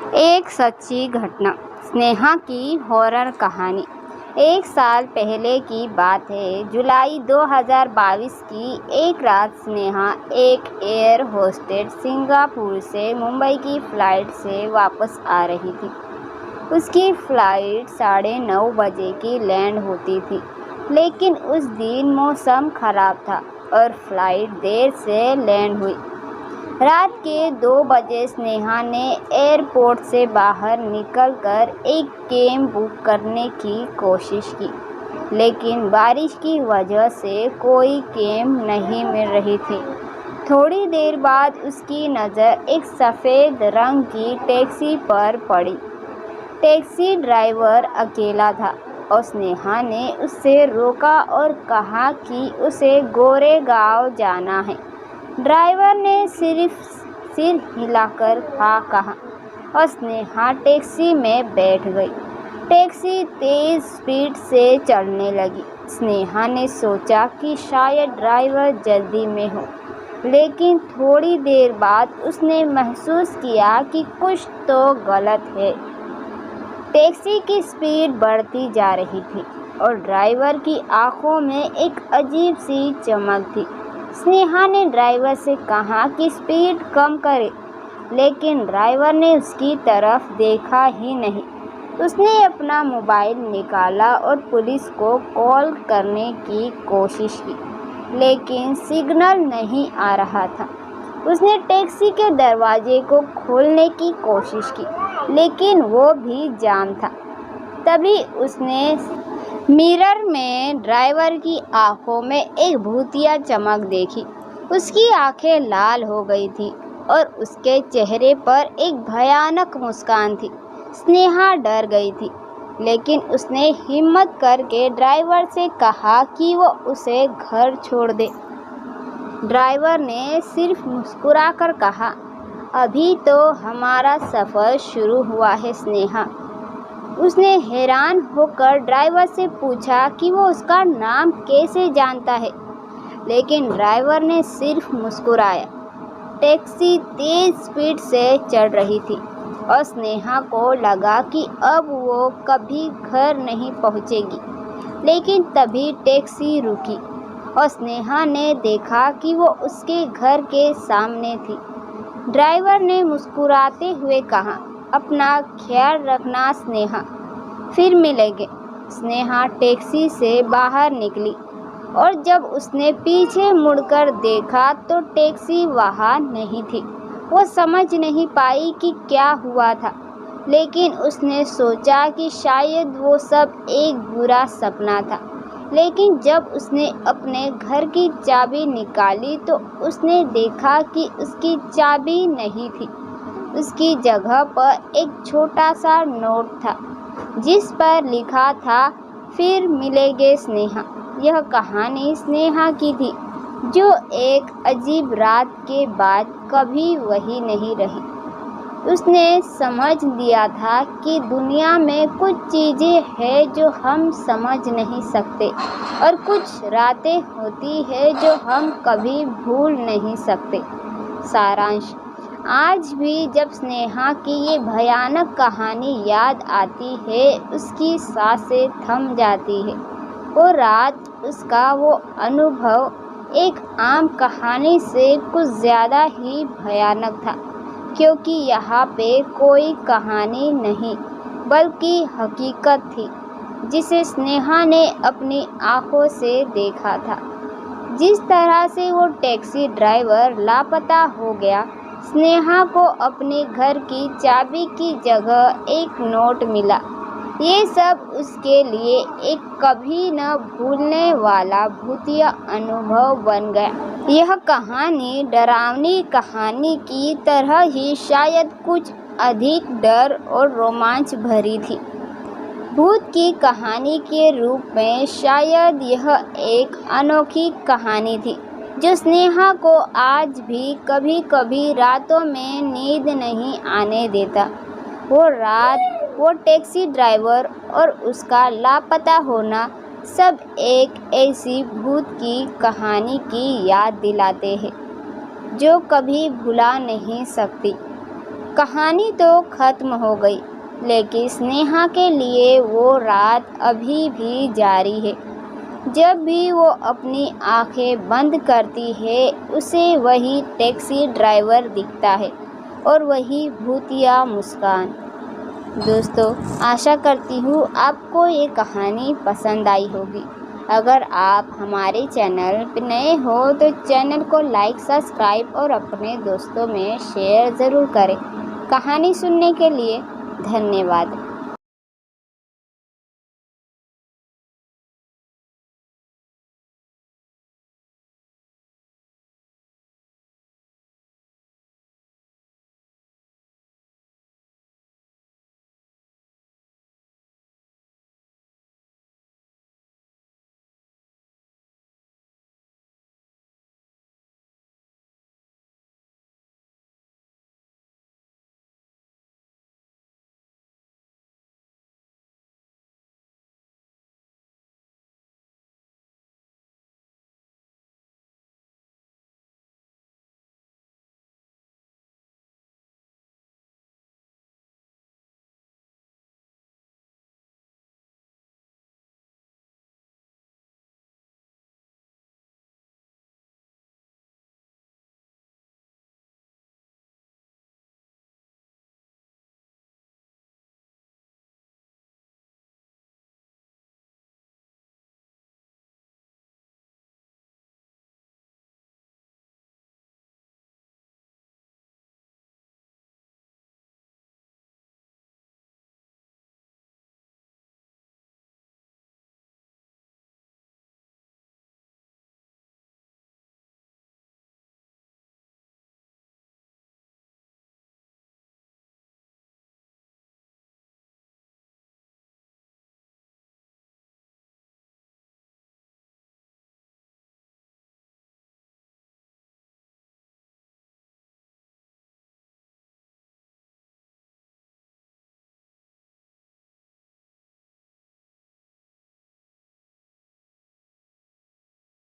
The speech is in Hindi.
एक सच्ची घटना, स्नेहा की हॉरर कहानी। एक साल पहले की बात है। जुलाई 2022 की एक रात स्नेहा एक एयर होस्टेस सिंगापुर से मुंबई की फ़्लाइट से वापस आ रही थी। उसकी फ़्लाइट 9:30 बजे की लैंड होती थी, लेकिन उस दिन मौसम ख़राब था और फ़्लाइट देर से लैंड हुई। रात के 2 बजे स्नेहा ने एयरपोर्ट से बाहर निकलकर एक कैब बुक करने की कोशिश की, लेकिन बारिश की वजह से कोई कैब नहीं मिल रही थी। थोड़ी देर बाद उसकी नज़र एक सफ़ेद रंग की टैक्सी पर पड़ी। टैक्सी ड्राइवर अकेला था और स्नेहा ने उससे रोका और कहा कि उसे गोरेगांव जाना है। ड्राइवर ने सिर्फ सिर हिलाकर हाँ कहा और स्नेहा टैक्सी में बैठ गई। टैक्सी तेज़ स्पीड से चलने लगी। स्नेहा ने सोचा कि शायद ड्राइवर जल्दी में हो, लेकिन थोड़ी देर बाद उसने महसूस किया कि कुछ तो गलत है। टैक्सी की स्पीड बढ़ती जा रही थी और ड्राइवर की आंखों में एक अजीब सी चमक थी। स्नेहा ने ड्राइवर से कहा कि स्पीड कम करे, लेकिन ड्राइवर ने उसकी तरफ देखा ही नहीं। उसने अपना मोबाइल निकाला और पुलिस को कॉल करने की कोशिश की, लेकिन सिग्नल नहीं आ रहा था। उसने टैक्सी के दरवाजे को खोलने की कोशिश की, लेकिन वो भी जाम था। तभी उसने मिरर में ड्राइवर की आंखों में एक भूतिया चमक देखी। उसकी आंखें लाल हो गई थी और उसके चेहरे पर एक भयानक मुस्कान थी। स्नेहा डर गई थी, लेकिन उसने हिम्मत करके ड्राइवर से कहा कि वो उसे घर छोड़ दे। ड्राइवर ने सिर्फ मुस्कुराकर कहा, अभी तो हमारा सफ़र शुरू हुआ है स्नेहा। उसने हैरान होकर ड्राइवर से पूछा कि वो उसका नाम कैसे जानता है, लेकिन ड्राइवर ने सिर्फ मुस्कुराया। टैक्सी तेज़ स्पीड से चल रही थी और स्नेहा को लगा कि अब वो कभी घर नहीं पहुंचेगी। लेकिन तभी टैक्सी रुकी और स्नेहा ने देखा कि वो उसके घर के सामने थी। ड्राइवर ने मुस्कुराते हुए कहा, अपना ख्याल रखना स्नेहा, फिर मिलेंगे। स्नेहा टैक्सी से बाहर निकली और जब उसने पीछे मुड़कर देखा तो टैक्सी वहाँ नहीं थी। वो समझ नहीं पाई कि क्या हुआ था, लेकिन उसने सोचा कि शायद वो सब एक बुरा सपना था। लेकिन जब उसने अपने घर की चाबी निकाली तो उसने देखा कि उसकी चाबी नहीं थी। उसकी जगह पर एक छोटा सा नोट था, जिस पर लिखा था, फिर मिलेंगे स्नेहा। यह कहानी स्नेहा की थी, जो एक अजीब रात के बाद कभी वही नहीं रही। उसने समझ लिया था कि दुनिया में कुछ चीज़ें हैं जो हम समझ नहीं सकते और कुछ रातें होती हैं जो हम कभी भूल नहीं सकते। सारांश, आज भी जब स्नेहा की ये भयानक कहानी याद आती है, उसकी सांसें थम जाती है। वो रात, उसका वो अनुभव एक आम कहानी से कुछ ज़्यादा ही भयानक था, क्योंकि यहाँ पे कोई कहानी नहीं बल्कि हकीकत थी, जिसे स्नेहा ने अपनी आँखों से देखा था। जिस तरह से वो टैक्सी ड्राइवर लापता हो गया, स्नेहा को अपने घर की चाबी की जगह एक नोट मिला। ये सब उसके लिए एक कभी न भूलने वाला भूतिया अनुभव बन गया। यह कहानी डरावनी कहानी की तरह ही शायद कुछ अधिक डर और रोमांच भरी थी। भूत की कहानी के रूप में शायद यह एक अनोखी कहानी थी, जो स्नेहा को आज भी कभी कभी रातों में नींद नहीं आने देता। वो रात, वो टैक्सी ड्राइवर और उसका लापता होना, सब एक ऐसी भूत की कहानी की याद दिलाते हैं जो कभी भुला नहीं सकती। कहानी तो ख़त्म हो गई, लेकिन स्नेहा के लिए वो रात अभी भी जारी है। जब भी वो अपनी आंखें बंद करती है, उसे वही टैक्सी ड्राइवर दिखता है और वही भूतिया मुस्कान। दोस्तों, आशा करती हूँ आपको ये कहानी पसंद आई होगी। अगर आप हमारे चैनल पर नए हो तो चैनल को लाइक, सब्सक्राइब और अपने दोस्तों में शेयर ज़रूर करें। कहानी सुनने के लिए धन्यवाद।